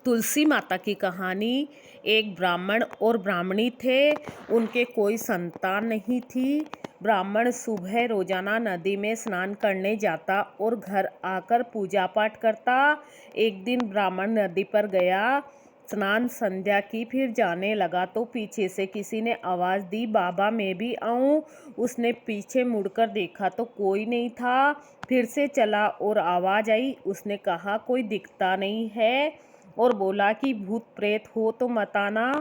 तुलसी माता की कहानी। एक ब्राह्मण और ब्राह्मणी थे। उनके कोई संतान नहीं थी। ब्राह्मण सुबह रोजाना नदी में स्नान करने जाता और घर आकर पूजा पाठ करता। एक दिन ब्राह्मण नदी पर गया, स्नान संध्या की, फिर जाने लगा तो पीछे से किसी ने आवाज़ दी, बाबा मैं भी आऊँ। उसने पीछे मुड़कर देखा तो कोई नहीं था। फिर से चला और आवाज़ आई। उसने कहा कोई दिखता नहीं है और बोला कि भूत प्रेत हो तो मत आना,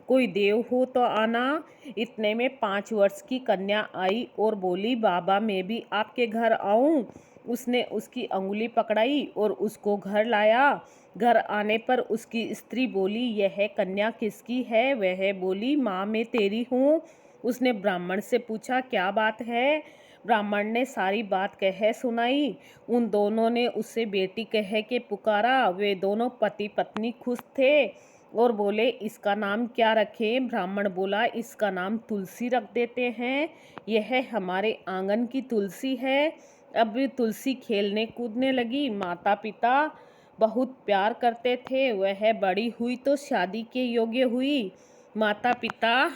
कोई देव हो तो आना। इतने में 5 वर्ष की कन्या आई और बोली बाबा मैं भी आपके घर आऊं। उसने उसकी अंगुली पकड़ाई और उसको घर लाया। घर आने पर उसकी स्त्री बोली यह कन्या किसकी है? वह बोली माँ मैं तेरी हूँ। उसने ब्राह्मण से पूछा क्या बात है? ब्राह्मण ने सारी बात कह सुनाई। उन दोनों ने उसे बेटी कह के पुकारा। वे दोनों पति पत्नी खुश थे और बोले इसका नाम क्या रखें? ब्राह्मण बोला इसका नाम तुलसी रख देते हैं, यह हमारे आंगन की तुलसी है। अब तुलसी खेलने कूदने लगी। माता पिता बहुत प्यार करते थे। वह बड़ी हुई तो शादी के योग्य हुई। माता पिता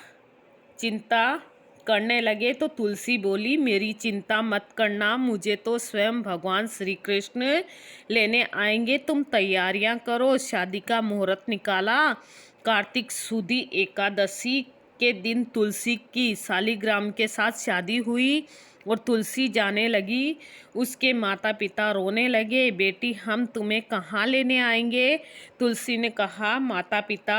चिंता करने लगे तो तुलसी बोली मेरी चिंता मत करना, मुझे तो स्वयं भगवान श्री कृष्ण लेने आएंगे, तुम तैयारियां करो। शादी का मुहूर्त निकाला। कार्तिक सुदी एकादशी के दिन तुलसी की शालिग्राम के साथ शादी हुई और तुलसी जाने लगी। उसके माता पिता रोने लगे, बेटी हम तुम्हें कहाँ लेने आएंगे? तुलसी ने कहा माता पिता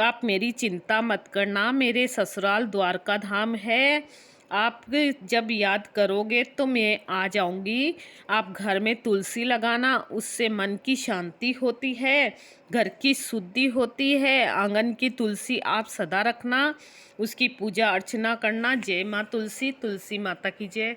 आप मेरी चिंता मत करना, मेरे ससुराल द्वारका धाम है, आप जब याद करोगे तो मैं आ जाऊंगी। आप घर में तुलसी लगाना, उससे मन की शांति होती है, घर की शुद्धि होती है। आंगन की तुलसी आप सदा रखना, उसकी पूजा अर्चना करना। जय माँ तुलसी। तुलसी माता की जय।